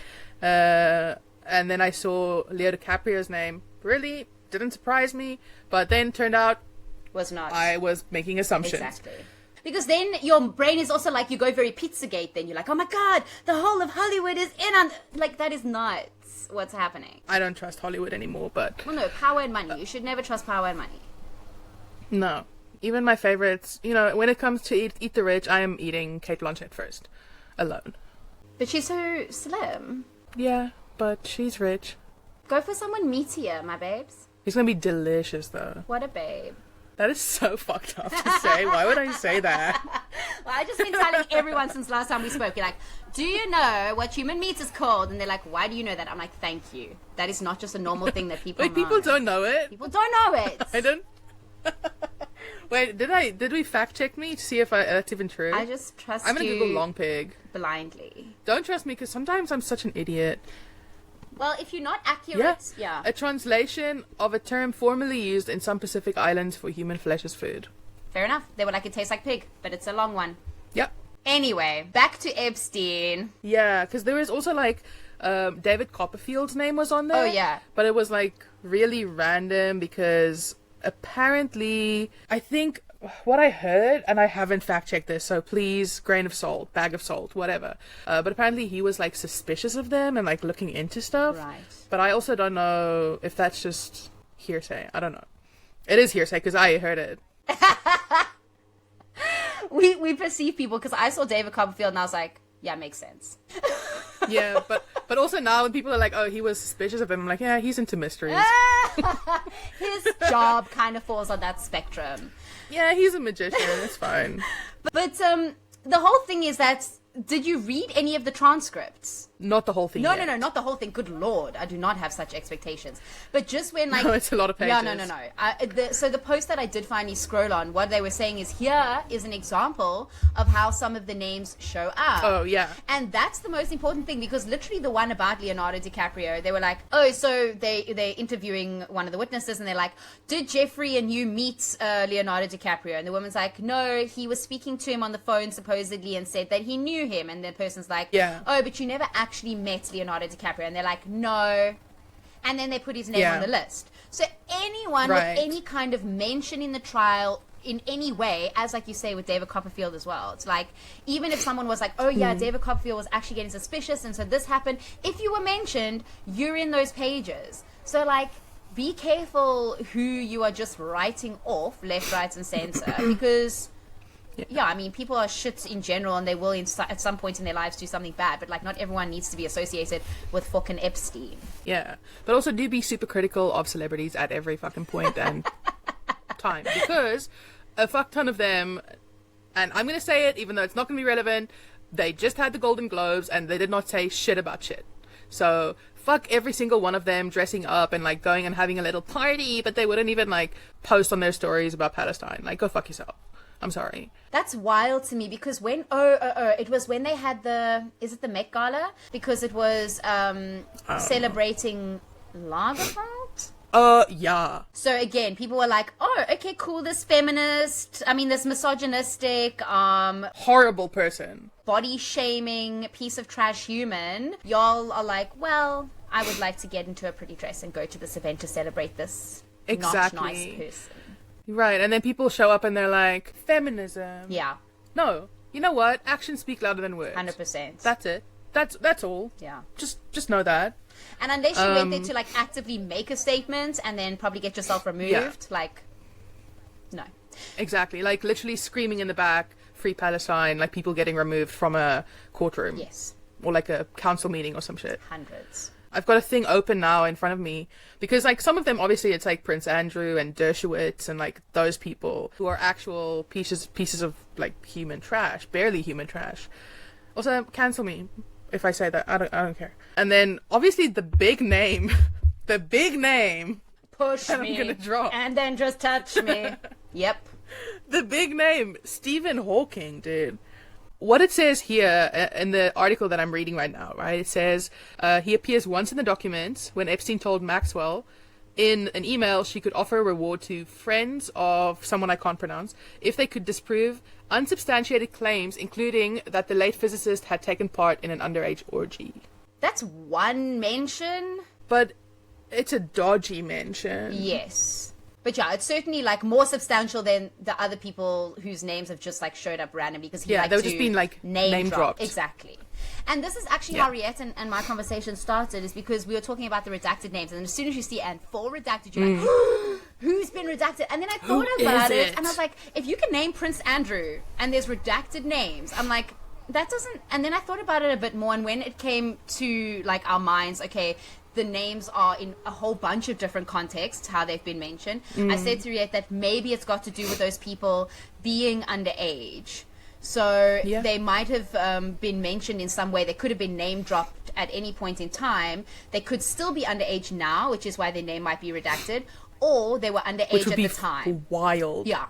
And then I saw Leo DiCaprio's name. Really didn't surprise me, but then turned out Was not. I was making assumptions. Exactly. Because then your brain is also like, you go very Pizzagate, then you're like, oh my God, the whole of Hollywood is in on... Like, that is nuts what's happening. I don't trust Hollywood anymore, but... Well, no, power and money. You should never trust power and money. No. Even my favorites, you know, when it comes to eat the rich, I am eating Kate Blanchett first. Alone. But she's so slim. Yeah, but she's rich. Go for someone meatier, my babes. He's gonna be delicious, though. What a babe. That is so fucked up to say. Why would I say that? Well, I just been telling everyone since last time we spoke. You're like, do you know what human meat is called? And they're like, why do you know that? I'm like, thank you. That is not just a normal thing that people Wait, know. people don't know it? People don't know it. I don't... Wait, did we fact check me to see if that's even true? I just trust I'm gonna you Google long pig. blindly. Don't trust me, because sometimes I'm such an idiot. Well, if you're not accurate, yeah. A translation of a term formerly used in some Pacific islands for human flesh as food. Fair enough. They were like, it tastes like pig, but it's a long one. Yep. Anyway, back to Epstein. Yeah, because there was also like David Copperfield's name was on there. Oh, yeah. But it was like really random because apparently, I think what I heard, and I haven't fact checked this, so please, grain of salt, bag of salt, whatever. But apparently he was like suspicious of them and like looking into stuff. Right. But I also don't know if that's just hearsay. I don't know. It is hearsay because I heard it. We perceive people, because I saw David Copperfield and I was like, yeah, makes sense. Yeah, but also now when people are like, oh, he was suspicious of him, I'm like, yeah, he's into mysteries. His job kind of falls on that spectrum. Yeah, he's a magician. It's fine. But the whole thing is that, did you read any of the transcripts? Not the whole thing. No, yet. no, not the whole thing. Good Lord, I do not have such expectations. But just when, like... No, it's a lot of pages. Yeah, no. So the post that I did finally scroll on, what they were saying is, here is an example of how some of the names show up. Oh, yeah. And that's the most important thing, because literally the one about Leonardo DiCaprio, they were like, oh, so they're interviewing one of the witnesses, and they're like, did Jeffrey and you meet Leonardo DiCaprio? And the woman's like, no, he was speaking to him on the phone supposedly and said that he knew him. And the person's like, yeah. Oh, but you never actually met Leonardo DiCaprio. And they're like, no. And then they put his name on the list. So anyone with any kind of mention in the trial in any way, as like you say with David Copperfield as well, it's like, even if someone was like, oh yeah, David Copperfield was actually getting suspicious and so this happened, if you were mentioned, you're in those pages. So like, be careful who you are just writing off left, right and center, because yeah, I mean, people are shit in general, and they will at some point in their lives do something bad, but like, not everyone needs to be associated with fucking Epstein. Yeah, but also do be super critical of celebrities at every fucking point and time, because a fuck ton of them, and I'm gonna say it even though it's not gonna be relevant, they just had the Golden Globes and they did not say shit about shit. So fuck every single one of them dressing up and like going and having a little party, but they wouldn't even like post on their stories about Palestine. Like, go fuck yourself. I'm sorry. That's wild to me because when it was when they had is it the Met Gala? Because it was celebrating Lagerfeld. Yeah. So again, people were like, "Oh, okay, cool. This this misogynistic, horrible person, body shaming piece of trash human." Y'all are like, "Well, I would like to get into a pretty dress and go to this event to celebrate this not nice person." Right, and then people show up and they're like, feminism. Yeah. No, you know what? Actions speak louder than words. 100%. That's it. That's all. Yeah. Just know that. And unless you went there to like actively make a statement and then probably get yourself removed, like, no. Exactly, like literally screaming in the back, "Free Palestine!" Like people getting removed from a courtroom. Yes. Or like a council meeting or some shit. Hundreds. I've got a thing open now in front of me because like some of them obviously it's like Prince Andrew and Dershowitz and like those people who are actual pieces of like human trash, barely human trash. Also, cancel me if I say that. I don't care. And then obviously the big name Push that me. I'm gonna drop. And then just touch me. Yep. The big name, Stephen Hawking, dude. What it says here in the article that I'm reading right now, right? It says he appears once in the documents when Epstein told Maxwell in an email she could offer a reward to friends of someone I can't pronounce if they could disprove unsubstantiated claims, including that the late physicist had taken part in an underage orgy. That's one mention. But it's a dodgy mention. Yes. But yeah, it's certainly like more substantial than the other people whose names have just like showed up randomly because he liked they were to just being like name dropped. Exactly. And this is actually how Riette and my conversation started, is because we were talking about the redacted names, and as soon as you see and for redacted, you're like, who's been redacted? And then I thought about it, and I was like, if you can name Prince Andrew and there's redacted names, I'm like, that doesn't. And then I thought about it a bit more, and when it came to like our minds, okay, the names are in a whole bunch of different contexts, how they've been mentioned. I said to Riette that maybe it's got to do with those people being underage. So they might have been mentioned in some way. They could have been name dropped at any point in time. They could still be underage now, which is why their name might be redacted. Or they were underage at the time. Wild. Yeah.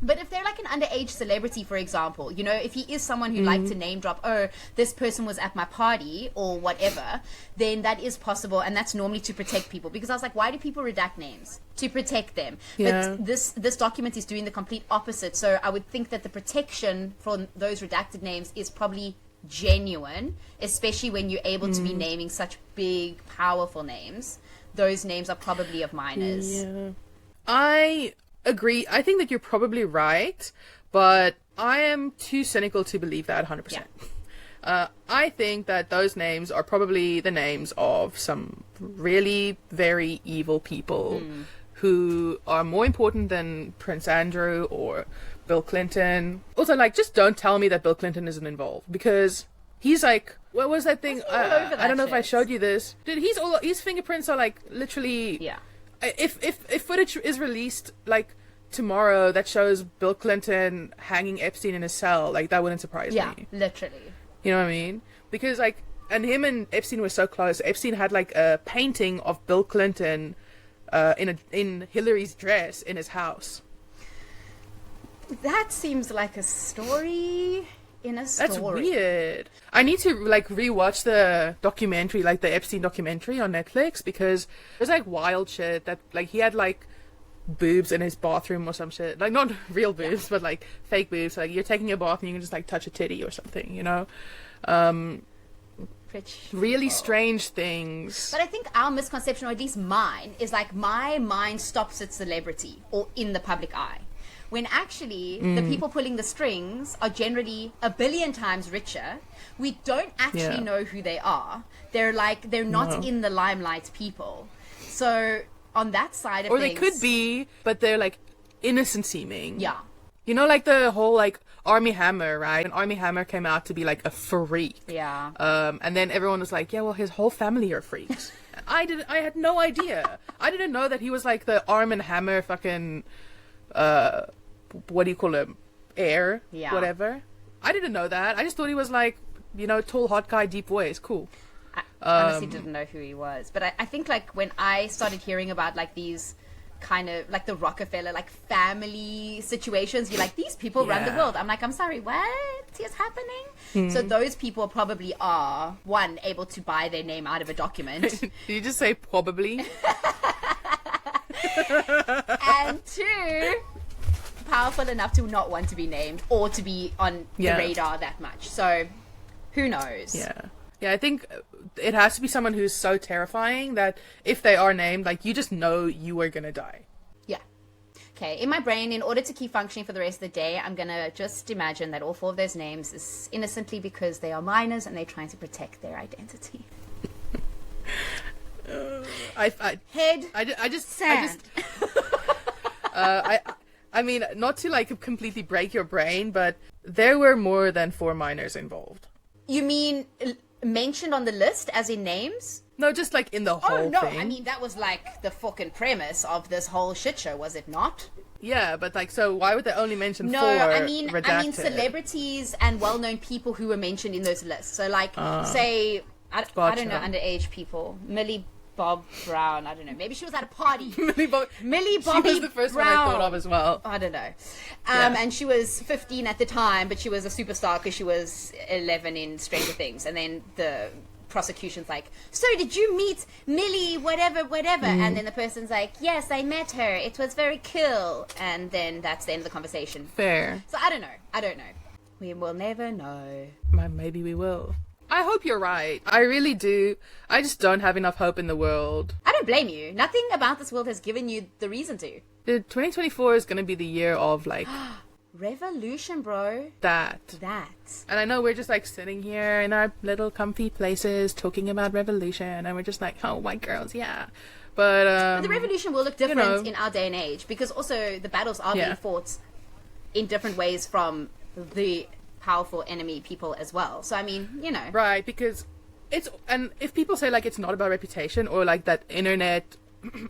But if they're like an underage celebrity, for example, you know, if he is someone who liked to name drop, oh, this person was at my party or whatever, then that is possible. And that's normally to protect people. Because I was like, why do people redact names? To protect them. Yeah. But this document is doing the complete opposite. So I would think that the protection for those redacted names is probably genuine, especially when you're able to be naming such big, powerful names. Those names are probably of minors. Yeah. I agree. I think that you're probably right, but I am too cynical to believe that 100%. Yeah. I think that those names are probably the names of some really very evil people who are more important than Prince Andrew or Bill Clinton. Also, like, just don't tell me that Bill Clinton isn't involved, because he's like, what was that thing? I don't know if I showed you this. Dude, his fingerprints are like literally. Yeah. If footage is released like tomorrow that shows Bill Clinton hanging Epstein in his cell, like that wouldn't surprise me. Yeah, literally. You know what I mean? Because like, and him and Epstein were so close. Epstein had like a painting of Bill Clinton in Hillary's dress in his house. That seems like a story in a story. That's weird. I need to like rewatch the documentary, like the Epstein documentary on Netflix, because there's like wild shit that like he had like boobs in his bathroom or some shit. Like not real boobs, but like fake boobs. Like you're taking a bath and you can just like touch a titty or something, you know? Really strange things. But I think our misconception, or at least mine, is like my mind stops at celebrity or in the public eye. When actually the people pulling the strings are generally a billion times richer. We don't actually know who they are. They're not in the limelight people. So on that side of or things, they could be, but they're like innocent seeming. Yeah. You know, like the whole like Army Hammer, right? And Army Hammer came out to be like a freak. Yeah. And then everyone was like, yeah, well, his whole family are freaks. I had no idea. I didn't know that he was like the Arm and Hammer fucking what do you call him? Heir? Yeah. Whatever. I didn't know that. I just thought he was like, you know, tall, hot guy, deep voice. Cool. honestly didn't know who he was. But I think like when I started hearing about like these kind of like the Rockefeller like family situations, you're like, these people run the world. I'm like, I'm sorry, what is happening? So those people probably are, one, able to buy their name out of a document. Did you just say probably? And two, powerful enough to not want to be named or to be on the radar that much. So who knows? Yeah, I think it has to be someone who's so terrifying that if they are named, like, you just know you are gonna die. Yeah. Okay, in my brain, in order to keep functioning for the rest of the day, I'm gonna just imagine that all 4 of those names is innocently because they are minors and they're trying to protect their identity. I mean, not to like completely break your brain, but there were more than 4 minors involved. You mean mentioned on the list as in names? No, just like in the whole thing. I mean, that was like the fucking premise of this whole shit show, was it not? Yeah, but like, so why would they only mention 4 redacted? I mean celebrities and well-known people who were mentioned in those lists. So like, say, I don't know, underage people. Millie Bob Brown, I don't know. Maybe she was at a party. Millie Bobby She was the first Brown. one I thought of as well. I don't know. And she was 15 at the time, but she was a superstar because she was 11 in Stranger Things. And then the prosecution's like, so did you meet Millie whatever? And then the person's like, yes, I met her. It was very cool. And then that's the end of the conversation. Fair. So I don't know. We will never know. Maybe we will. I hope you're right. I really do. I just don't have enough hope in the world. I don't blame you. Nothing about this world has given you the reason to. Dude, 2024 is going to be the year of like... revolution, bro. That. And I know we're just like sitting here in our little comfy places talking about revolution, and we're just like, oh, white girls, yeah. But the revolution will look different in our day and age, because also the battles are being fought in different ways from the powerful enemy people as well. So I mean, you know, right, because it's, and if people say like it's not about reputation or like that internet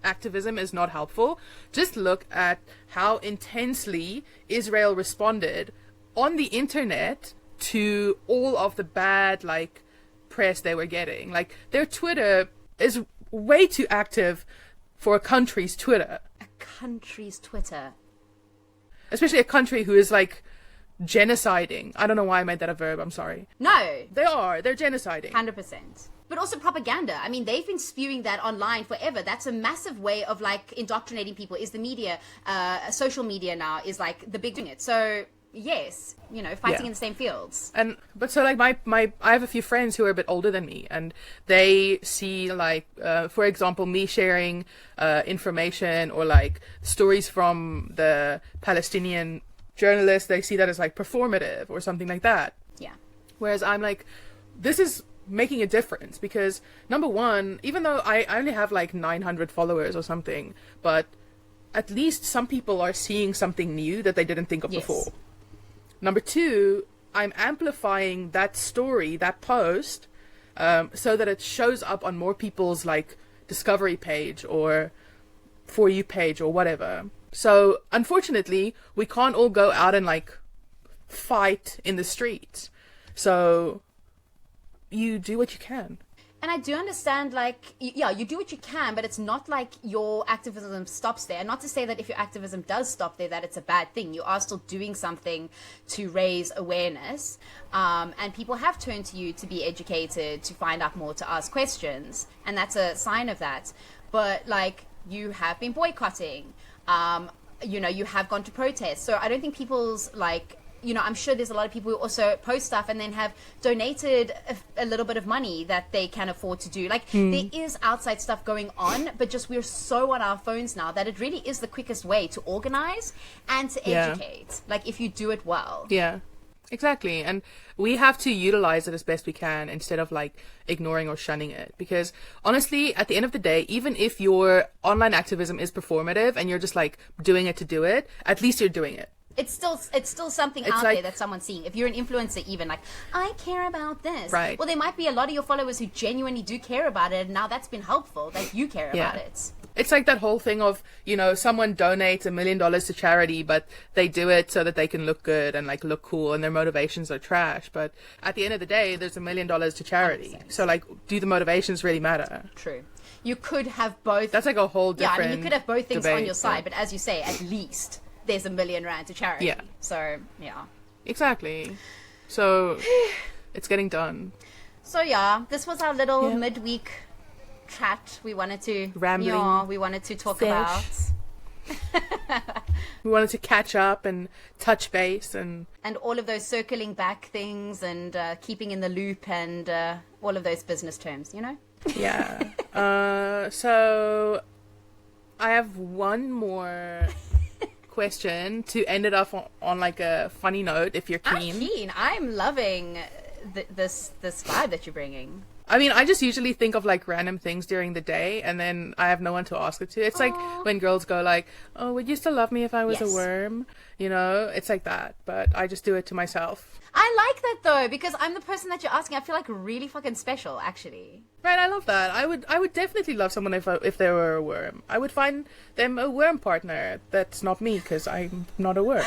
activism is not helpful, just look at how intensely Israel responded on the internet to all of the bad like press they were getting. Like their Twitter is way too active for a country's Twitter. A country's Twitter, especially a country who is like genociding. I don't know why I made that a verb. I'm sorry. No. They're genociding. 100%. But also propaganda. I mean, they've been spewing that online forever. That's a massive way of like indoctrinating people. Is the media, social media now is like the big doing it. So yes, you know, fighting in the same fields. But so like I have a few friends who are a bit older than me, and they see like, for example, me sharing information or like stories from the Palestinian journalists. They see that as like performative or something like that. Yeah. Whereas I'm like, this is making a difference, because number one, even though I only have like 900 followers or something, but at least some people are seeing something new that they didn't think of before. Number two, I'm amplifying that story, that post, so that it shows up on more people's like discovery page or For You page or whatever. So unfortunately, we can't all go out and like fight in the streets. So you do what you can. And I do understand, like, yeah, you do what you can, but it's not like your activism stops there. Not to say that if your activism does stop there, that it's a bad thing. You are still doing something to raise awareness. And people have turned to you to be educated, to find out more, to ask questions. And that's a sign of that. But, like, you have been boycotting. You know, you have gone to protests. So I don't think people's, like, you know, I'm sure there's a lot of people who also post stuff and then have donated a little bit of money that they can afford to do. Like, there is outside stuff going on, but just we're so on our phones now that it really is the quickest way to organize and to educate. Like, if you do it well. Yeah, exactly. And we have to utilize it as best we can instead of, like, ignoring or shunning it. Because, honestly, at the end of the day, even if your online activism is performative and you're just, like, doing it to do it, at least you're doing it. It's still something out there that someone's seeing. If you're an influencer, even like, I care about this. Right. Well, there might be a lot of your followers who genuinely do care about it, and now that's been helpful that you care about it. It's like that whole thing of, someone donates $1 million to charity, but they do it so that they can look good and like look cool, and their motivations are trash. But at the end of the day, there's $1 million to charity. 100%. So like, do the motivations really matter? True. You could have both. That's like a whole different. Yeah, I mean, you could have both things debate, on your side, but as you say, at least there's R1 million to charity. Yeah. So yeah. Exactly. So it's getting done. So yeah, this was our little midweek chat. We wanted to Rambling. Yeah, we wanted to talk about. We wanted to catch up and touch base and all of those circling back things and keeping in the loop and all of those business terms, yeah. So I have one more question to end it off on like a funny note, if you're keen. I'm keen. I'm loving this vibe that you're bringing. I mean, I just usually think of like random things during the day, and then I have no one to ask it to. It's like when girls go like, "Oh, would you still love me if I was a worm?" It's like that. But I just do it to myself. I like that though, because I'm the person that you're asking. I feel like really fucking special, actually. Right, I love that. I would definitely love someone if they were a worm. I would find them a worm partner. That's not me, because I'm not a worm.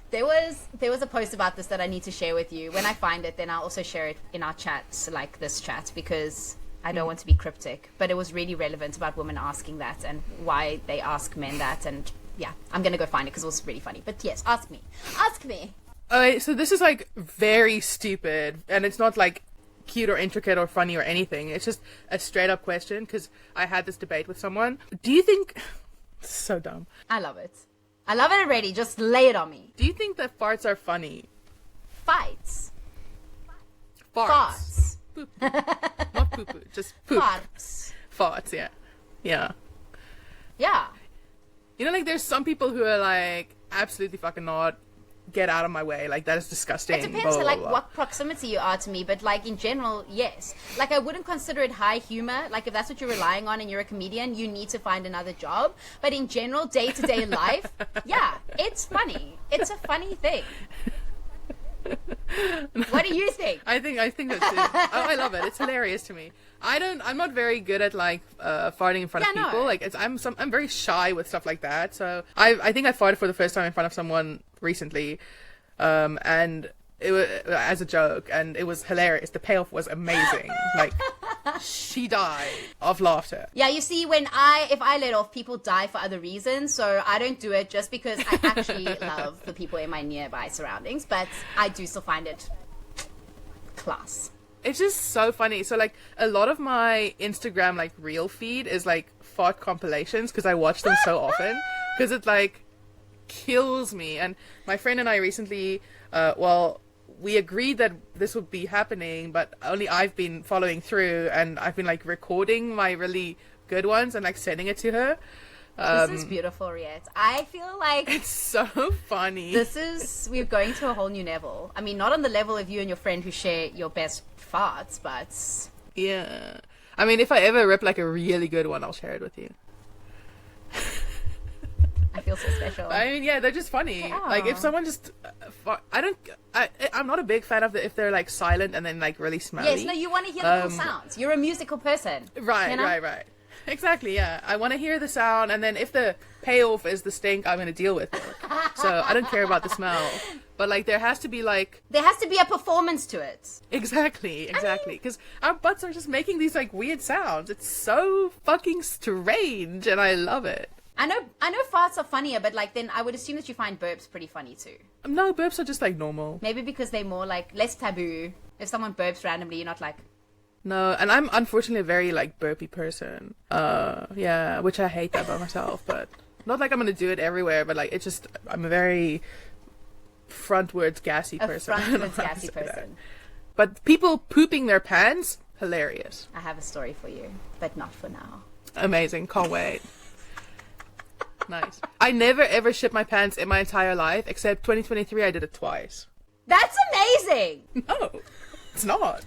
There was a post about this that I need to share with you. When I find it, then I'll also share it in our chats, like this chat, because I don't want to be cryptic. But it was really relevant about women asking that and why they ask men that. And yeah, I'm going to go find it because it was really funny. But yes, ask me. Ask me. Okay, so this is like very stupid, and it's not like cute or intricate or funny or anything. It's just a straight up question, because I had this debate with someone. Do you think... So dumb. I love it. I love it already. Just lay it on me. Do you think that farts are funny? Fights. Farts. Poop. Not poo-poo, just poop. Farts. Farts, yeah. Yeah. Yeah. Like there's some people who are like, absolutely fucking not, get out of my way, like that is disgusting. It depends blah, blah, like blah. what proximity you are to me, but like in general, yes. Like I wouldn't consider it high humor. Like if that's what you're relying on and you're a comedian, you need to find another job. But in general, day-to-day life, yeah, it's funny. It's a funny thing. What do you think? I think that too. Oh, I love it. It's hilarious to me. I'm not very good at like farting in front of people. No. Like I'm very shy with stuff like that. So I think I farted for the first time in front of someone recently, and it was as a joke, and it was hilarious. The payoff was amazing. Like she died of laughter. Yeah, you see, if I let off, people die for other reasons, so I don't do it just because I actually love the people in my nearby surroundings, but I do still find it class. It's just so funny. So like a lot of my Instagram like reel feed is like fart compilations, because I watch them so often, because it like kills me. And my friend and I recently we agreed that this would be happening, but only I've been following through, and I've been like recording my really good ones and like sending it to her. This is beautiful, Riet. I feel like it's so funny. We're going to a whole new level. I mean, not on the level of you and your friend who share your best farts, but yeah. I mean, if I ever rip like a really good one, I'll share it with you. I feel so special. I mean, yeah, they're just funny. Yeah. Like if someone just, I'm not a big fan of if they're like silent and then like really smelly. Yes, no, you want to hear the cool sounds. You're a musical person. Right, you know? right. Exactly, yeah. I want to hear the sound, and then if the payoff is the stink, I'm going to deal with it. So I don't care about the smell. But like there has to be a performance to it. Exactly. Because our butts are just making these like weird sounds. It's so fucking strange, and I love it. I know farts are funnier, but like then I would assume that you find burps pretty funny too. No, burps are just like normal. Maybe because they're more like less taboo. If someone burps randomly, you're not like... No, and I'm unfortunately a very like burpy person. Yeah, which I hate that about myself, but not like I'm gonna do it everywhere, but like it's just I'm a very frontwards gassy person. Frontwards gassy person. That. But people pooping their pants, hilarious. I have a story for you, but not for now. Amazing, can't wait. Nice. I never ever shit my pants in my entire life, except 2023 I did it twice. That's amazing! No, it's not.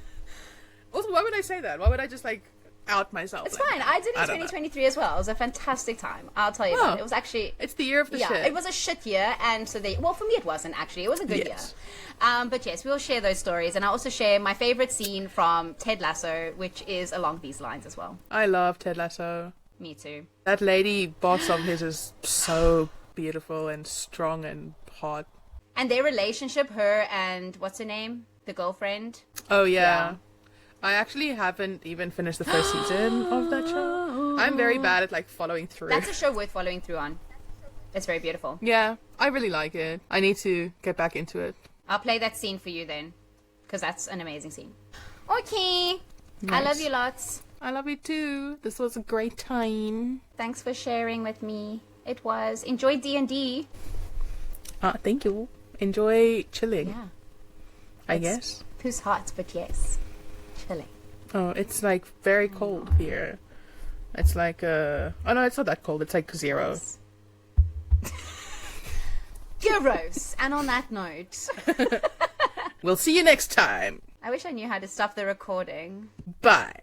Also, why would I say that? Why would I just like out myself? It's like fine. that? I did it in 2023 as well. It was a fantastic time. I'll tell you about it. It was actually... It's the year of the shit. It was a shit year, and so well, for me it wasn't actually. It was a good year. But yes, we'll share those stories, and I'll also share my favorite scene from Ted Lasso, which is along these lines as well. I love Ted Lasso. Me too. That lady boss of his is so beautiful and strong and hot. And their relationship, her and what's her name? The girlfriend. Oh, yeah. Yeah. I actually haven't even finished the first season of that show. I'm very bad at, like, following through. That's a show worth following through on. It's very beautiful. Yeah, I really like it. I need to get back into it. I'll play that scene for you then, because that's an amazing scene. Okay. Nice. I love you lots. I love you too. This was a great time. Thanks for sharing with me. It was. Enjoy D&D. Thank you. Enjoy chilling, Yeah. I guess. Who's hot, but yes. Chilling. Oh, it's like very cold here. It's like, oh no, it's not that cold. It's like 0. Gross. And on that note, We'll see you next time. I wish I knew how to stop the recording. Bye.